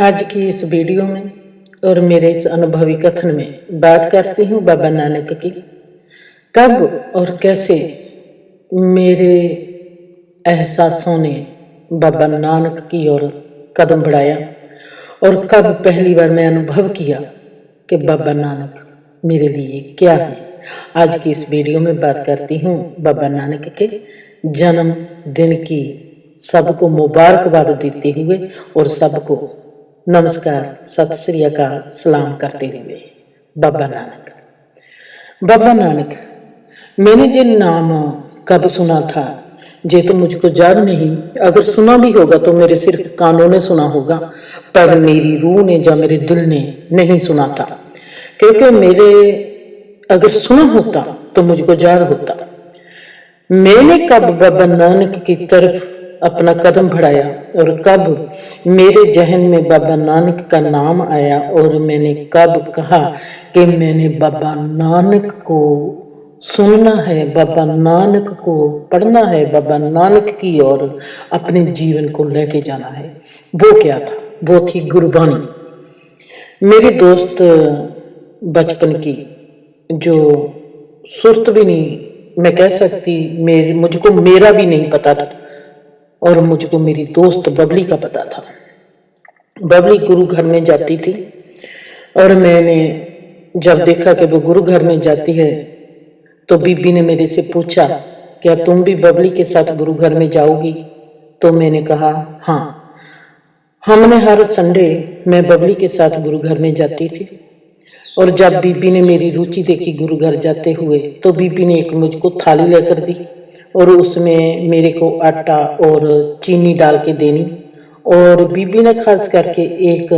आज की इस वीडियो में और मेरे इस अनुभवी कथन में बात करती हूँ बाबा नानक की। कब और कैसे मेरे एहसासों ने बाबा नानक की ओर कदम बढ़ाया और कब पहली बार मैं अनुभव किया कि बाबा नानक मेरे लिए क्या है। आज की इस वीडियो में बात करती हूँ बाबा नानक के जन्म दिन की सबको मुबारकबाद देते हुए और सबको नमस्कार सत श्री अकाल सलाम करते हुए। बाबा नानक मैंने जो नाम कब सुना था जे तो मुझको याद नहीं, अगर सुना भी होगा तो मेरे सिर्फ कानों ने सुना होगा, पर मेरी रूह ने या मेरे दिल ने नहीं सुना था। क्योंकि मेरे अगर सुना होता तो मुझको याद होता। मैंने कब बाबा नानक की तरफ अपना कदम बढ़ाया और कब मेरे जहन में बाबा नानक का नाम आया और मैंने कब कहा कि मैंने बाबा नानक को सुनना है, बाबा नानक को पढ़ना है, बाबा नानक की ओर अपने जीवन को लेके जाना है। वो क्या था? वो थी गुरबानी। मेरी दोस्त बचपन की जो सुरत भी नहीं मैं कह सकती, मुझको मेरा भी नहीं पता था और मुझको मेरी दोस्त बबली का पता था। बबली गुरु घर में जाती थी और मैंने जब देखा कि वो गुरु घर में जाती है तो बीबी ने मेरे से पूछा, क्या तुम भी बबली के साथ गुरु घर में जाओगी? तो मैंने कहा हाँ। हमने हर संडे मैं बबली के साथ गुरु घर में जाती थी और जब बीबी ने मेरी रुचि देखी गुरु घर जाते हुए तो बीबी ने एक मुझको थाली लेकर दी और उसमें मेरे को आटा और चीनी डाल के देनी और बीबी ने खास करके एक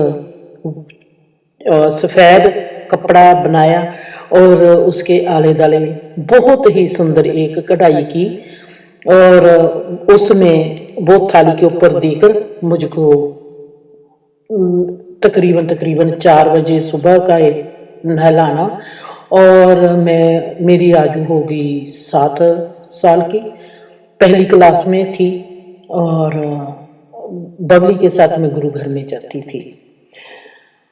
सफ़ेद कपड़ा बनाया और उसके आले दाले बहुत ही सुंदर एक कढ़ाई की और उसमें वो थाली के ऊपर देकर मुझको तकरीबन 4 बजे सुबह का नहलाना और मेरी आयु होगी 7 साल की, पहली क्लास में थी और बबली के साथ में गुरु घर में जाती थी।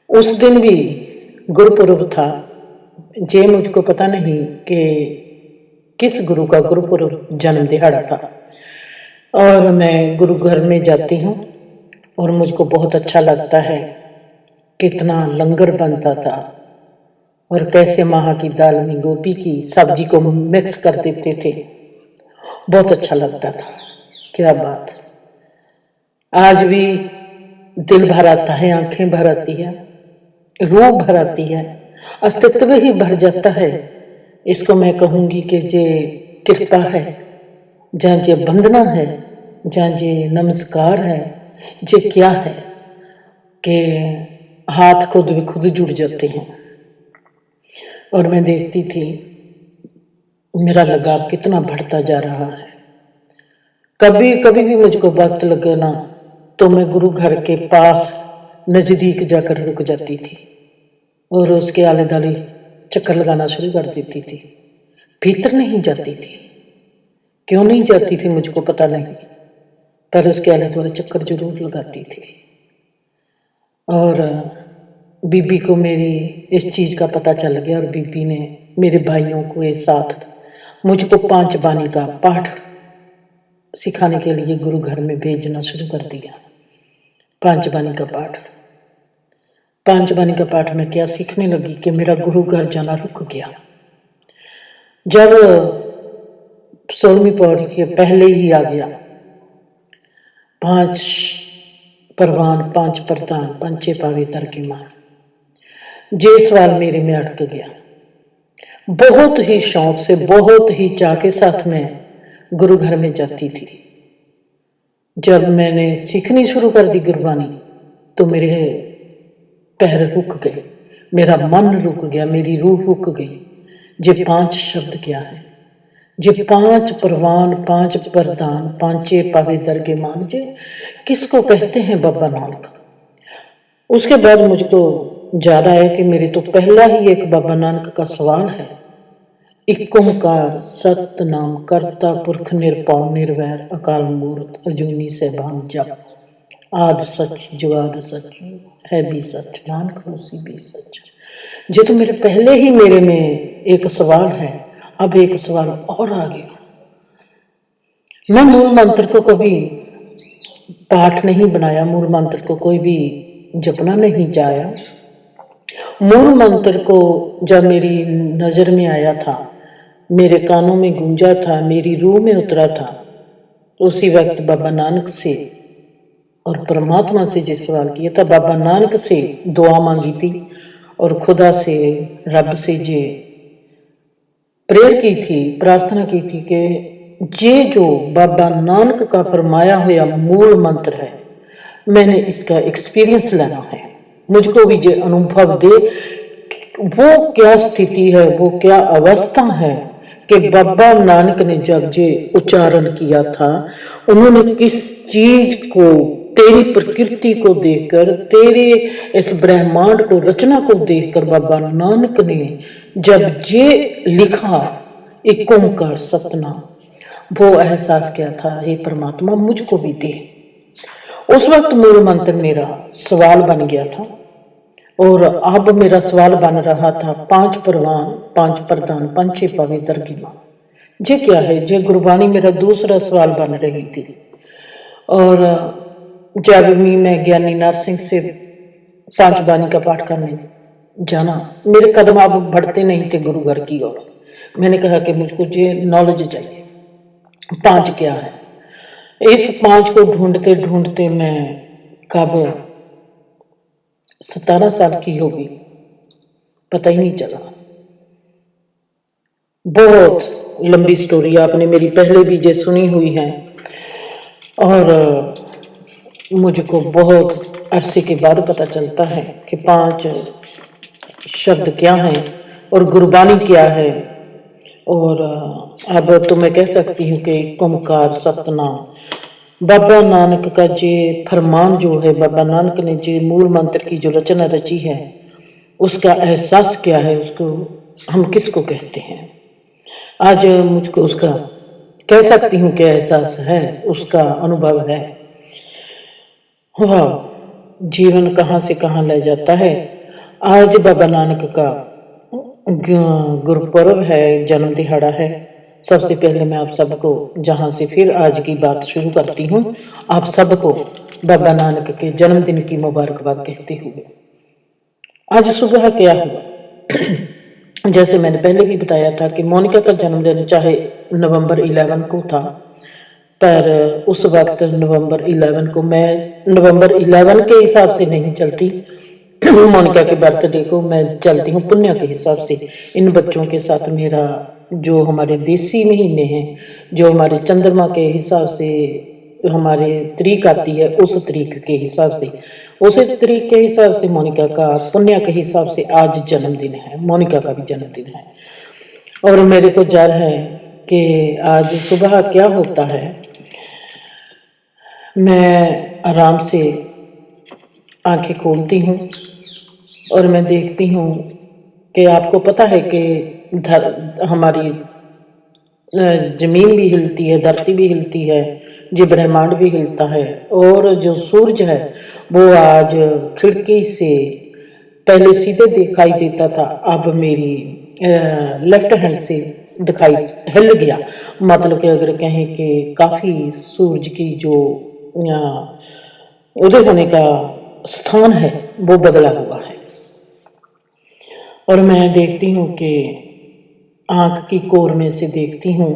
उस दिन भी गुरुपुरब था। जे मुझको पता नहीं कि किस गुरु का गुरुपुरब जन्म दिहाड़ा था और मैं गुरु घर में जाती हूँ और मुझको बहुत अच्छा लगता है। कितना लंगर बनता था और कैसे माह की दाल में गोभी की सब्जी को मिक्स कर देते थे, बहुत अच्छा लगता था। क्या बात, आज भी दिल भर आता है, आंखें भर आती है, रूह भर आती है, अस्तित्व ही भर जाता है। इसको मैं कहूंगी कि जे कृपा है, जहाँ जे वंदना है, जहाँ जे नमस्कार है, जे क्या है कि हाथ खुद जुड़ जाते हैं। और मैं देखती थी मेरा लगाव कितना बढ़ता जा रहा है। कभी कभी भी मुझको वक्त लगे ना तो मैं गुरु घर के पास नजदीक जाकर रुक जाती थी और उसके आले दाले चक्कर लगाना शुरू कर देती थी। भीतर नहीं जाती थी, क्यों नहीं जाती थी मुझको पता नहीं, पर उसके आले दुआले चक्कर जरूर लगाती थी। और बीबी को मेरी इस चीज़ का पता चल गया और बीबी ने मेरे भाइयों को एक साथ मुझको 5 बानी का पाठ सिखाने के लिए गुरु घर में भेजना शुरू कर दिया। 5 बानी का पाठ, 5 बानी का पाठ में क्या सीखने लगी कि मेरा गुरु घर जाना रुक गया। जब 16वीं पौड़ी के पहले ही आ गया, 5 परवान 5 प्रधान पंचे पावे तर की मान, जे सवाल मेरे में अटक गया। बहुत ही शौक से, बहुत ही चाह के साथ में गुरु घर में जाती थी। जब मैंने सीखनी शुरू कर दी गुरबानी तो मेरे पैर रुक गए, मेरा मन रुक गया, मेरी रूह रुक गई। ये 5 शब्द क्या है? ये 5 परवान 5 प्रधान पांचे पावे दरगे मान, जे किसको कहते हैं बाबा नानक। उसके बाद मुझको याद आया कि मेरे तो पहला ही एक बाबा नानक का सवाल है, इक ओंकार सतनाम करता पुरख निरपौ निर्वैर अकाल मूर्त अजूनी सैभान जप। आद सच जुगाद सच है भी सच, नानक होसी भी सच। जे तो मेरे में एक सवाल है, अब एक सवाल और आ गया। मैं मूल मंत्र को कभी पाठ नहीं बनाया, मूल मंत्र को कोई भी जपना नहीं चाहा। मूल मंत्र को जब मेरी नजर में आया था, मेरे कानों में गूंजा था, मेरी रूह में उतरा था, उसी वक्त बाबा नानक से और परमात्मा से जिस सवाल किया था, बाबा नानक से दुआ मांगी थी और खुदा से, रब से जे प्रेयर की थी, प्रार्थना की थी कि ये जो बाबा नानक का फरमाया हुआ मूल मंत्र है, मैंने इसका एक्सपीरियंस लेना है, मुझको भी जो अनुभव दे, वो क्या स्थिति है, वो क्या अवस्था है कि बाबा नानक ने जब जे उच्चारण किया था, उन्होंने किस चीज को, तेरी प्रकृति को देखकर, तेरे इस ब्रह्मांड को, रचना को देखकर बाबा नानक ने जब ये लिखा एक ओंकार सतनाम, वो एहसास किया था, हे परमात्मा मुझको भी दे। उस वक्त मूल मंत्र मेरा सवाल बन गया था और अब मेरा सवाल बन रहा था, 5 परवान 5 प्रधान 5 पावे दरगिमा, ये क्या है? ये गुरबानी मेरा दूसरा सवाल बन रही थी। और जब भी मैं ज्ञानी नरसिंह से 5 बानी का पाठ करने जाना, मेरे कदम अब बढ़ते नहीं थे गुरु घर की ओर। मैंने कहा कि मुझको ये नॉलेज चाहिए, 5 क्या है। इस 5 को ढूंढते ढूंढते मैं कब 17 साल की होगी पता ही नहीं चला। बहुत लंबी स्टोरी आपने मेरी पहले भी जे सुनी हुई है और मुझको बहुत अरसे के बाद पता चलता है कि 5 शब्द क्या हैं और गुरबानी क्या है। और अब तो मैं कह सकती हूँ कि ओंकार सतनाम, बाबा नानक का जे फरमान जो है, बाबा नानक ने जे मूल मंत्र की जो रचना रची है, उसका एहसास क्या है, उसको हम किसको कहते हैं। आज मुझको उसका कह सकती हूँ कि एहसास है, उसका अनुभव है। वाह, जीवन कहाँ से कहाँ ले जाता है। आज बाबा नानक का गुरुपर्व है, जन्म दिहाड़ा है। सबसे पहले मैं आप सबको, जहां से फिर आज की बात शुरू करती हूँ, आप सबको बाबा नानक के जन्मदिन की मुबारकबाद कहते हुए, आज सुबह क्या हुआ। जैसे मैंने पहले भी बताया था कि मोनिका का जन्मदिन चाहे नवंबर 11 को था, पर उस वक्त नवंबर 11 को मैं नवंबर 11 के हिसाब से नहीं चलती, मोनिका के बर्थडे को मैं चलती हूँ पुण्य के हिसाब से। इन बच्चों के साथ मेरा जो हमारे देसी महीने हैं, जो हमारे चंद्रमा के हिसाब से हमारे तरीक आती है, उस तरीक के हिसाब से, उस तरीक के हिसाब से मोनिका का पुण्य के हिसाब से आज जन्मदिन है, मोनिका का भी जन्मदिन है। और मेरे को जार है कि आज सुबह क्या होता है, मैं आराम से आंखें खोलती हूँ और मैं देखती हूँ कि आपको पता है कि हमारी जमीन भी हिलती है, धरती भी हिलती है, जो ब्रह्मांड भी हिलता है। और जो सूरज है वो आज खिड़की से पहले सीधे दिखाई देता था, अब मेरी लेफ्ट हैंड से दिखाई हिल गया। मतलब कि अगर कहें कि काफ़ी सूरज की जो उदय होने का स्थान है वो बदला हुआ है। और मैं देखती हूँ कि आँख की कोर में से देखती हूँ,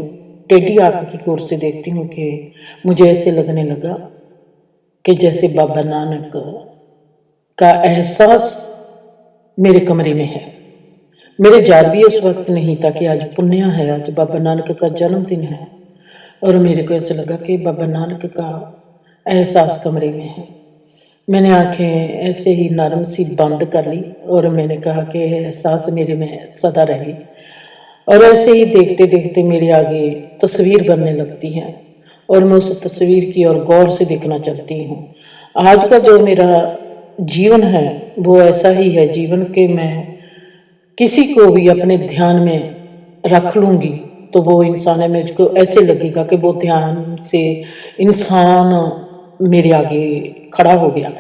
टेढ़ी आँख की कोर से देखती हूँ कि मुझे ऐसे लगने लगा कि जैसे बाबा नानक का एहसास मेरे कमरे में है। मेरे जार भी उस वक्त नहीं था कि आज पुण्य है, आज बाबा नानक का जन्मदिन है। और मेरे को ऐसे लगा कि बाबा नानक का एहसास कमरे में है। मैंने आंखें ऐसे ही नरम सी बंद कर ली और मैंने कहा कि एहसास मेरे में सदा रहे। और ऐसे ही देखते देखते मेरे आगे तस्वीर बनने लगती है और मैं उस तस्वीर की ओर गौर से देखना चाहती हूँ। आज का जो मेरा जीवन है वो ऐसा ही है जीवन के मैं किसी को भी अपने ध्यान में रख लूँगी तो वो इंसान है, मुझको ऐसे लगेगा कि वो ध्यान से इंसान मेरे आगे खड़ा हो गया।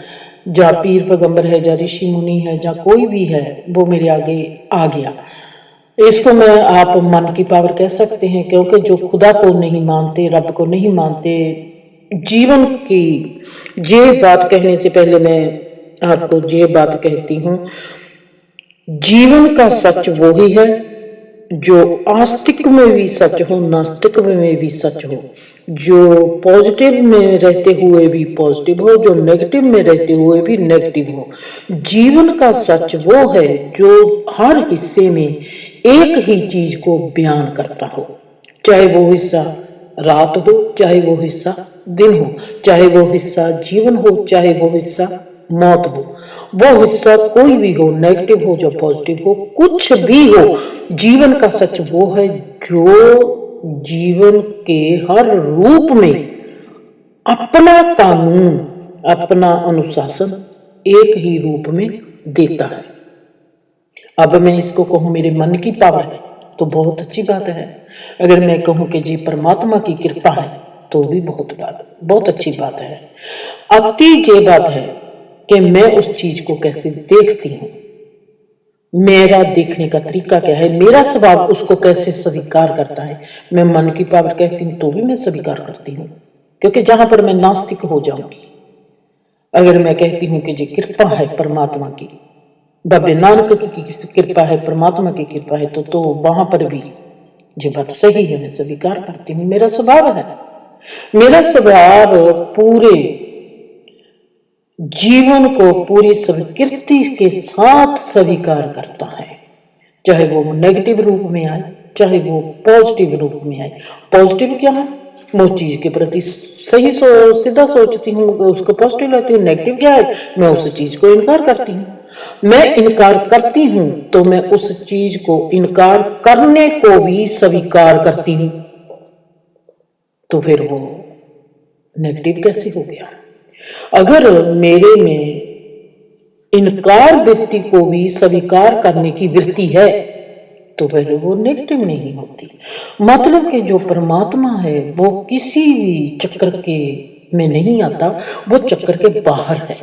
जहाँ पीर पैगंबर है, जहाँ ऋषि मुनि है, जहाँ कोई भी है, वो मेरे आगे आ गया। इसको मैं आप मन की पावर कह सकते हैं, क्योंकि जो खुदा को नहीं मानते, रब को नहीं मानते, जीवन की ये बात कहने से पहले मैं आपको ये बात कहती हूँ, जीवन का सच वो ही है जो आस्तिक में भी सच हो, नास्तिक में भी सच हो, जो पॉजिटिव में रहते हुए भी पॉजिटिव हो, जो नेगेटिव में रहते हुए भी नेगेटिव हो। जीवन का सच वो है जो हर हिस्से में एक ही चीज को बयान करता हो, चाहे वो हिस्सा रात हो, चाहे वो हिस्सा दिन हो, चाहे वो हिस्सा जीवन हो, चाहे वो हिस्सा मौत हो। वो हिस्सा कोई भी हो, नेगेटिव हो या पॉजिटिव हो, कुछ भी हो, जीवन का सच वो है जो जीवन के हर रूप में अपना कानून, अपना अनुशासन एक ही रूप में देता है। अब मैं इसको कहूं मेरे मन की पावर है तो बहुत अच्छी बात है। अगर मैं कहूं कि जी परमात्मा की कृपा है तो भी बहुत अच्छी बात है। अति ये बात है कि मैं उस चीज को कैसे देखती हूँ, मेरा देखने का तरीका क्या है, मेरा स्वभाव उसको कैसे स्वीकार करता है। मैं मन की पावर कहती हूँ तो भी मैं स्वीकार करती हूँ, क्योंकि जहां पर मैं नास्तिक हो जाऊंगी, अगर मैं कहती हूँ कि जी कृपा है परमात्मा की, बाबे नानक की कृपा है, परमात्मा की कृपा है, तो वहां पर भी ये बात सही है, मैं स्वीकार करती हूँ। मेरा स्वभाव है, मेरा स्वभाव पूरे जीवन को पूरी स्वीकृति के साथ स्वीकार करता है, चाहे वो नेगेटिव रूप में आए, चाहे वो पॉजिटिव रूप में आए। पॉजिटिव क्या है, मैं उस चीज के प्रति सही सीधा सोचती हूँ, उसको पॉजिटिव लेती हूँ। नेगेटिव क्या है, मैं उस चीज को इनकार करती हूँ। मैं इनकार करती हूँ तो मैं उस चीज को इनकार करने को भी स्वीकार करती हूँ, तो फिर वो नेगेटिव कैसे हो गया। अगर मेरे में इनकार वृत्ति को भी स्वीकार करने की वृत्ति है तो फिर वो नेगेटिव नहीं होती। मतलब कि जो परमात्मा है वो किसी भी चक्कर के में नहीं आता, वो चक्कर के बाहर है।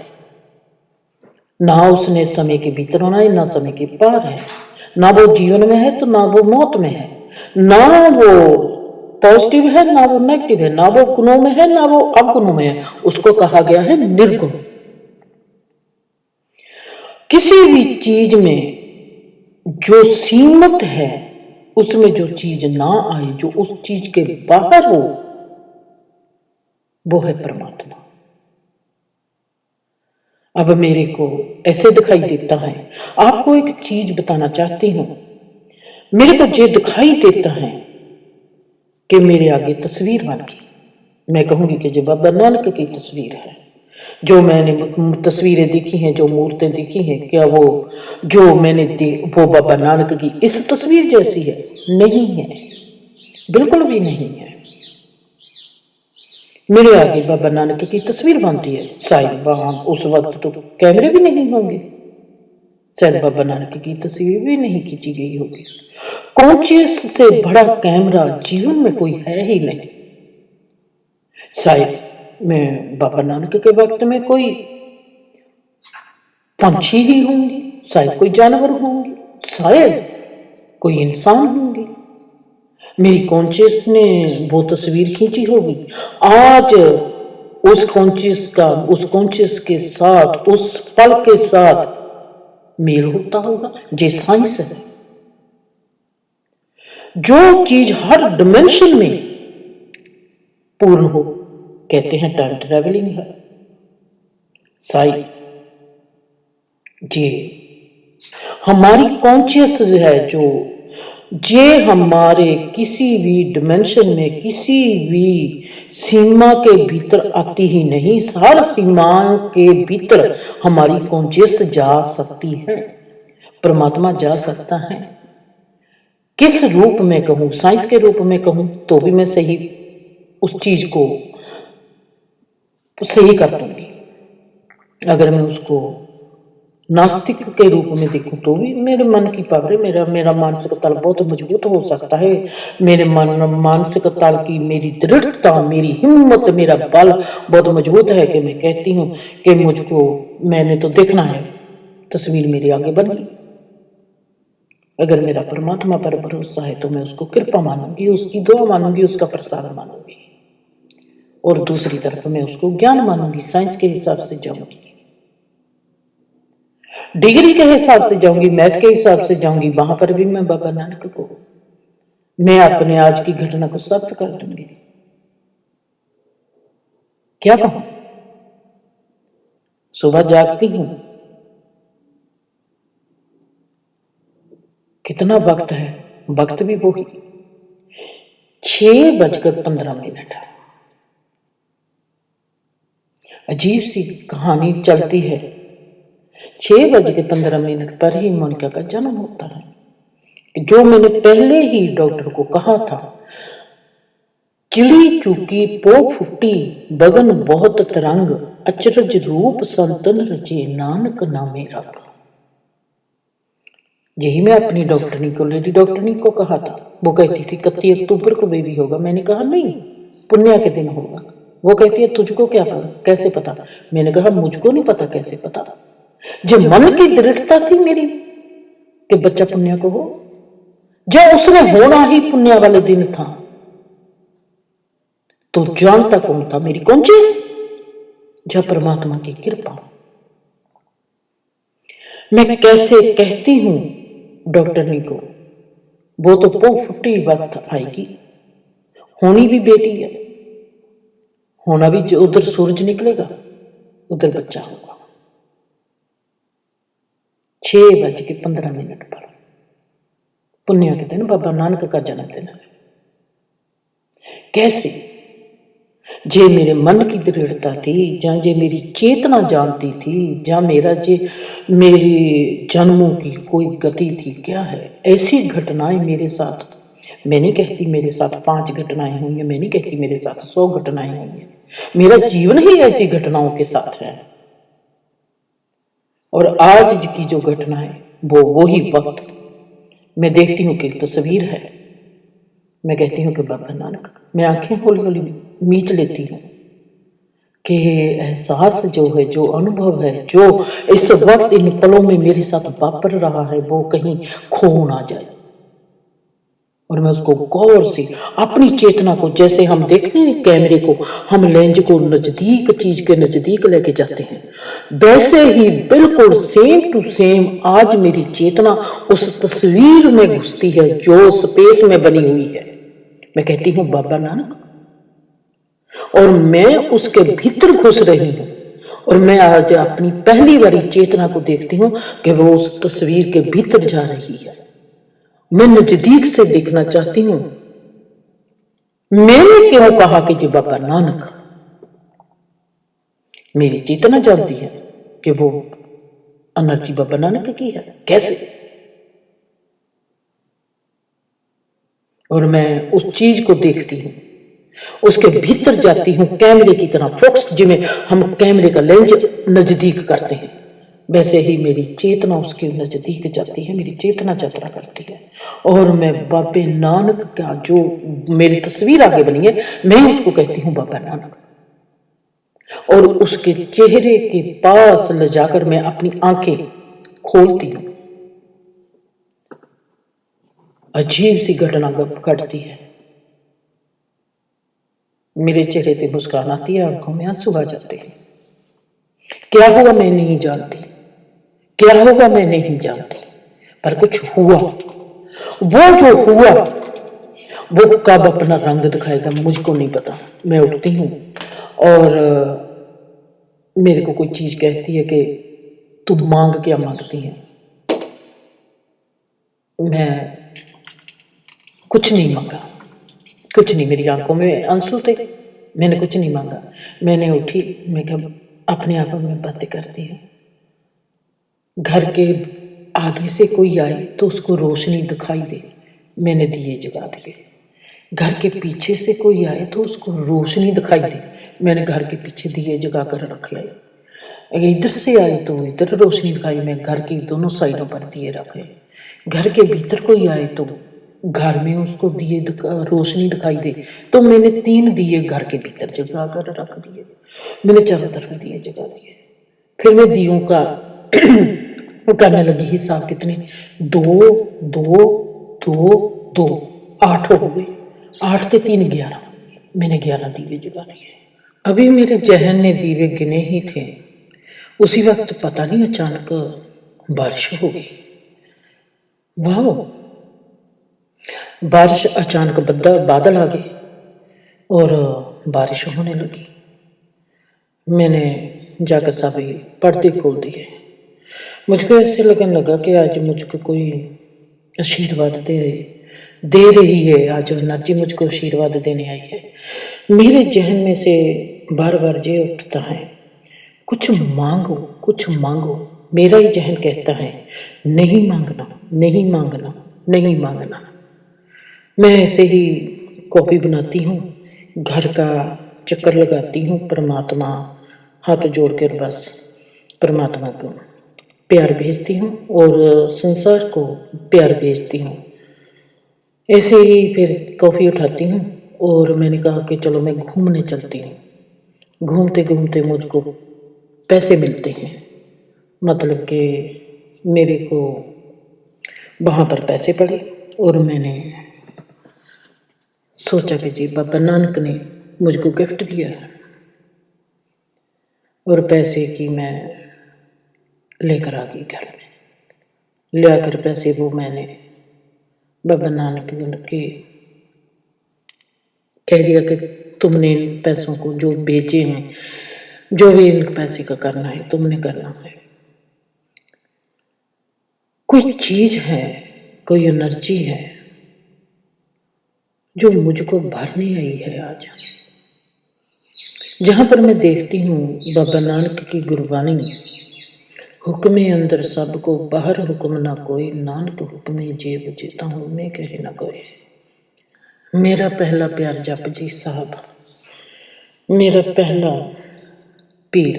ना उसने समय के भीतर होना है, ना समय के पार है, ना वो जीवन में है तो ना वो मौत में है, ना वो पॉजिटिव है ना वो नेगेटिव है, ना वो गुणों में है ना वो अवगुणों में है। उसको कहा गया है निर्गुण। किसी भी चीज में जो सीमित है, उसमें जो चीज ना आए, जो उस चीज के बाहर हो, वो है परमात्मा। अब मेरे को ऐसे दिखाई देता है, आपको एक चीज बताना चाहती हूं, मेरे को ये दिखाई देता है कि मेरे आगे तस्वीर बन गई। मैं कहूंगी कि जो बाबा नानक की तस्वीर है, जो मैंने तस्वीरें देखी हैं, जो मूर्तें देखी हैं, क्या वो जो मैंने वो बाबा नानक की इस तस्वीर जैसी है? नहीं है, बिल्कुल भी नहीं है। मेरे आगे बाबा नानक की तस्वीर बनती है, शायद वहां उस वक्त तो कैमरे भी नहीं होंगे, शायद बाबा नानक की तस्वीर भी नहीं खींची गई होगी। कॉन्शियस से बड़ा कैमरा जीवन में कोई है ही नहीं। शायद मैं बाबा नानक के वक्त में कोई पंछी ही होंगी, शायद कोई जानवर होंगे, शायद कोई इंसान होंगे। मेरी कॉन्शियस ने वो तस्वीर खींची होगी। आज उस कॉन्शियस के साथ, उस पल के साथ मेल होता होगा। ये साइंस है। जो चीज हर डिमेंशन में पूर्ण हो, कहते हैं टाइम ट्रेवलिंग है। साई जी हमारी कॉन्शियस है, जो जे हमारे किसी भी डिमेंशन में, किसी भी सीमा के भीतर आती ही नहीं। हर सीमाओं के भीतर हमारी कॉन्शियस जा सकती है, परमात्मा जा सकता है। किस रूप में कहूं, साइंस के रूप में कहूं तो भी मैं सही उस चीज को सही कर दूंगी। अगर मैं उसको नास्तिक के रूप में देखूं तो भी मेरे मन की पावर है, मेरा मेरा मानसिक तल बहुत मजबूत हो सकता है। मेरे मन मानसिक तल की मेरी दृढ़ता, मेरी हिम्मत, मेरा बल बहुत मजबूत है कि मैं कहती हूँ कि मुझको मैंने तो देखना है, तस्वीर मेरी आगे बन गई। अगर मेरा परमात्मा पर भरोसा है तो मैं उसको कृपा मानूंगी, उसकी दुआ मानूंगी, उसका प्रसाद मानूंगी, और दूसरी तरफ मैं उसको ज्ञान मानूंगी, साइंस के हिसाब से जाऊंगी, डिग्री के हिसाब से जाऊंगी, मैथ के हिसाब से जाऊंगी। वहां पर भी मैं बाबा नानक को, मैं अपने आज की घटना को सत्य कर दूंगी। क्या कहूं? सुबह जागती हूं, कितना वक्त है, वक्त भी वही 6:15। अजीब सी कहानी चलती है। 6:15 पर ही मोनिका का जन्म होता है। जो मैंने पहले ही डॉक्टर को कहा था, चिड़ी चूकी पो फुटी, बगन बहुत तरंग, अचरज रूप संतन रचे, नानक नामे रंग। यही मैं अपनी डॉक्टरनी को, लेडी डॉक्टरनी को कहा था। वो कहती थी 31 अक्टूबर को बेबी होगा। मैंने कहा नहीं, पुण्य के दिन होगा। वो कहती है तुझको क्या पता, कैसे पता? मैंने कहा मुझको नहीं पता, कैसे पता? जब मन की दृढ़ता थी मेरी कि बच्चा पुण्य को हो, जब उसने होना ही पुण्य वाले दिन था, तो जानता कौन था? मेरी कॉन्शियस। जब परमात्मा की कृपा। मैं कैसे कहती हूं डॉक्टरनी को, वो तो पो फुटी वक्त आएगी, होनी भी बेटी है, होना भी, जो उधर सूरज निकलेगा उधर बच्चा होगा। 6:15 पर पुण्य के दिन बाबा नानक का जन्मदिन है। कैसे? जे मेरे मन की दृढ़ता थी, जहां जे मेरी चेतना जानती थी, जहां मेरा जे मेरी जन्मों की कोई गति थी। क्या है ऐसी घटनाएं मेरे साथ? मैं नहीं कहती मेरे साथ 5 घटनाएं हुई हैं, मैं नहीं कहती मेरे साथ 100 घटनाएं हुई हैं। मेरा जीवन ही ऐसी घटनाओं के साथ है। और आज की जो घटना है वो वही वक्त मैं देखती हूँ कि तस्वीर है। मैं कहती हूँ कि बाबा नानक, मैं आंखें हौली हौली मीच लेती हूँ कि एहसास जो है, जो अनुभव है, जो इस वक्त इन पलों में मेरे साथ वापर रहा है, वो कहीं खो ना जाए। और मैं उसको गौर से अपनी चेतना को, जैसे हम देखते हैं कैमरे को, हम लेंस को नजदीक, चीज के नजदीक लेके जाते हैं, वैसे ही बिल्कुल सेम टू सेम आज मेरी चेतना उस तस्वीर में घुसती है जो स्पेस में बनी हुई है। मैं कहती हूँ बाबा नानक, और मैं उसके भीतर घुस रही हूँ। और मैं आज अपनी पहली बारी चेतना को देखती हूँ कि वो उस तस्वीर के भीतर जा रही है। मैं नजदीक से देखना चाहती हूँ। मैंने क्यों कहा कि जी बाबा नानक? मेरी चेतना जानती है कि वो एनर्जी बाबा नानक की है। कैसे? और मैं उस चीज को देखती हूँ, उसके भीतर जाती हूँ, कैमरे की तरह फोकस, जिमें हम कैमरे का लेंस नजदीक करते हैं, वैसे ही मेरी चेतना उसके नजदीक जाती है, मेरी चेतना यात्रा करती है। और मैं बाबे नानक का जो मेरी तस्वीर आगे बनी है, मैं उसको कहती हूँ बाबा नानक। और उसके चेहरे के पास ले जाकर मैं अपनी आंखें खोलती हूँ। अजीब सी घटना घटती है। मेरे चेहरे पे मुस्कान आती है, आंखों में आंसू आ जाते हैं। क्या हुआ मैं नहीं जानती, क्या होगा मैं नहीं जानती, पर कुछ हुआ। वो जो हुआ वो कब अपना रंग दिखाएगा मुझको नहीं पता। मैं उठती हूँ और मेरे को कोई चीज कहती है कि तू मांग क्या मांगती है। मैं कुछ नहीं मांगा, कुछ नहीं। मेरी आंखों में आंसू थे, मैंने कुछ नहीं मांगा। मैंने उठी, मैं कहा अपने आप में बातें करती हूँ। घर के आगे से कोई आए तो उसको रोशनी दिखाई दे, मैंने दिए जगा दिए। घर के पीछे से कोई आए तो उसको रोशनी दिखाई दे, मैंने घर के पीछे दिए जगा कर रखे। इधर से आई तो इधर रोशनी दिखाई, मैं घर की दोनों साइडों पर दिए रखे। घर के भीतर कोई आए तो घर में उसको दिए रोशनी दिखाई दे, तो मैंने 3 दिए घर के भीतर जगा कर रख दिए। मैंने चारों तरफ दिए जगा दिए। फिर मैं दियों का करने लगी हिसाब, कितने, 2 2 2 2, 8 हो गई। 8 से 3 11, मैंने 11 दीवे जगा दिए। अभी मेरे जहन ने दीवे गिने ही थे, उसी वक्त पता नहीं अचानक बारिश हो गई। वाह, बारिश अचानक बादल आ गए और बारिश होने लगी। मैंने जाकर सभी पर्दे खोल दिए। मुझको ऐसे लगने लगा कि आज मुझको कोई आशीर्वाद दे रही है, आज एनर्जी मुझको आशीर्वाद देने आई है। मेरे जहन में से बार बार ये उठता है, कुछ मांगो कुछ मांगो। मेरा ही जहन कहता है नहीं मांगना, नहीं मांगना, नहीं मांगना। मैं ऐसे ही कॉफी बनाती हूँ, घर का चक्कर लगाती हूँ, परमात्मा हाथ जोड़कर बस परमात्मा को प्यार भेजती हूँ और संसार को प्यार भेजती हूँ। ऐसे ही फिर कॉफ़ी उठाती हूँ और मैंने कहा कि चलो मैं घूमने चलती हूँ। घूमते घूमते मुझको पैसे मिलते हैं, मतलब कि मेरे को वहाँ पर पैसे पड़े और मैंने सोचा कि जी बाबा नानक ने मुझको गिफ्ट दिया है, और पैसे की मैं लेकर आ गई घर में। ले आकर पैसे वो मैंने बाबा नानक के कह दिया कि तुमने इन पैसों को जो बेचे हैं, जो भी इन पैसे का करना है तुमने करना है। कोई चीज है, कोई एनर्जी है जो मुझको भरने आई है आज। जहां पर मैं देखती हूँ बाबा नानक की गुरबाणी, हुक्मे अंदर सबको बाहर हुक्म ना कोई, नानक हुक्मे जेब जेता हूँ मैं कहे ना कोई। मेरा पहला प्यार जप जी साहब, मेरा पहला पीर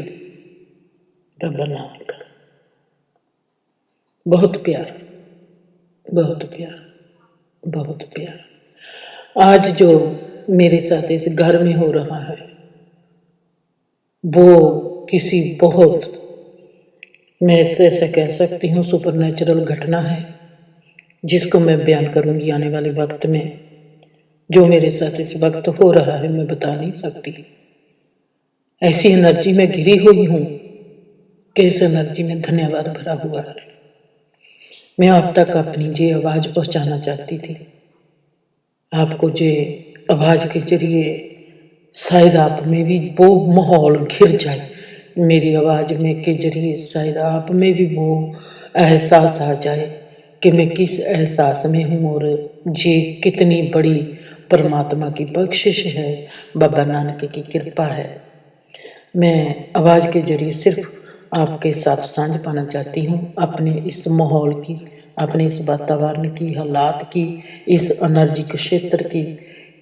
बाबा नानक। बहुत प्यार, बहुत प्यार, बहुत प्यार। आज जो मेरे साथ इस घर में हो रहा है वो किसी बहुत, मैं ऐसे कह सकती हूँ सुपर नेचुरल घटना है, जिसको मैं बयान करूंगी आने वाले वक्त में। जो मेरे साथ इस वक्त हो रहा है मैं बता नहीं सकती। ऐसी एनर्जी में घिरी हुई हूँ कि इस एनर्जी में धन्यवाद भरा हुआ है। मैं आप तक अपनी जे आवाज पहुंचाना चाहती थी, आपको जे आवाज के जरिए शायद आप में भी वो माहौल घिर जाए, मेरी आवाज में के जरिए शायद आप में भी वो एहसास आ जाए कि मैं किस एहसास में हूँ और ये कितनी बड़ी परमात्मा की बख्शिश है, बाबा नानक की कृपा है। मैं आवाज़ के जरिए सिर्फ आपके साथ साझ पाना चाहती हूँ अपने इस माहौल की, अपने इस वातावरण की, हालात की, इस एनर्जी के क्षेत्र की,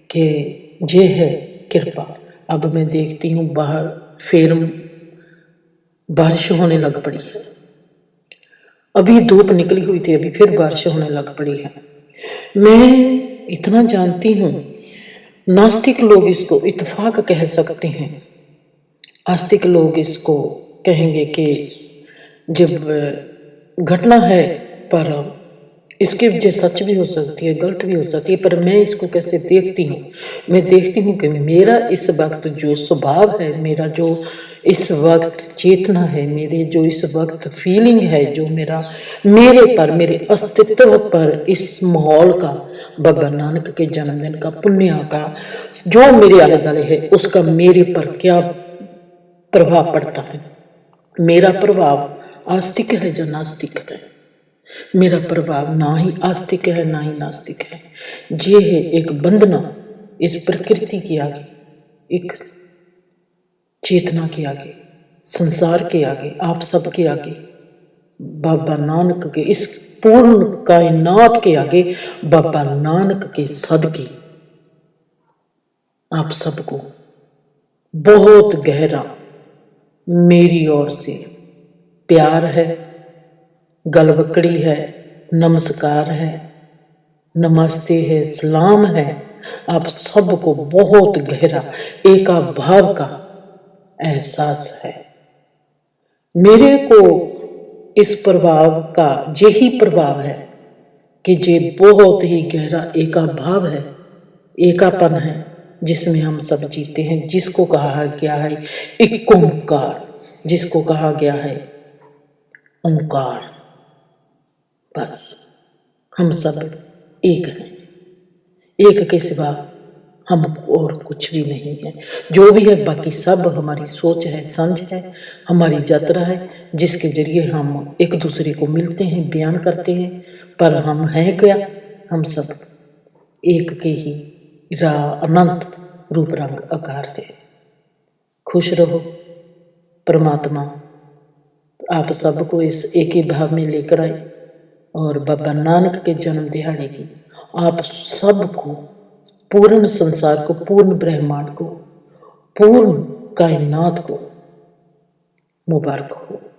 कि ये है कृपा। अब मैं देखती हूँ बाहर फिर बारिश होने लग पड़ी है। अभी धूप निकली हुई थी, अभी फिर बारिश होने लग पड़ी है। मैं इतना जानती हूँ, नास्तिक लोग इसको इत्तेफाक कह सकते हैं, आस्तिक लोग इसको कहेंगे कि जब घटना है, पर इसकी वजह सच भी हो सकती है, गलत भी हो सकती है। पर मैं इसको कैसे देखती हूँ, मैं देखती हूँ कि मेरा इस वक्त जो स्वभाव है, मेरा जो इस वक्त चेतना है, मेरे जो इस वक्त फीलिंग है, जो मेरे पर, मेरे अस्तित्व पर इस माहौल का, बाबा नानक के जन्मदिन का, पुण्य का जो मेरे आले दुआले है, उसका मेरे पर क्या प्रभाव पड़ता है। मेरा प्रभाव आस्तिक है जो नास्तिक है, मेरा प्रभाव ना ही आस्तिक है ना ही नास्तिक है। ये है एक बंधना इस प्रकृति के आगे, एक चेतना के आगे, संसार के आगे, आप सब के आगे, बाबा नानक के इस पूर्ण कायनात के आगे, बाबा नानक के सदके आप सबको बहुत गहरा मेरी ओर से प्यार है, गलबकड़ी है, नमस्कार है, नमस्ते है, सलाम है। आप सबको बहुत गहरा एका भाव का एहसास है। मेरे को इस प्रभाव का यही प्रभाव है कि जे बहुत ही गहरा एका भाव है, एकापन है, जिसमें हम सब जीते हैं, जिसको कहा गया है एक ओंकार, जिसको कहा गया है ओंकार। बस हम सब एक हैं, एक के सिवा हम और कुछ भी नहीं है। जो भी है बाकी सब हमारी सोच है, समझ है, हमारी यात्रा है, जिसके जरिए हम एक दूसरे को मिलते हैं, बयान करते हैं। पर हम हैं क्या? हम सब एक के ही अनंत रूप रंग आकार है। खुश रहो। परमात्मा आप सबको इस एक ही भाव में लेकर आए और बाबा नानक के जन्म दिहाड़े की आप सबको, पूर्ण संसार को, पूर्ण ब्रह्मांड को, पूर्ण कायनात को मुबारक हो।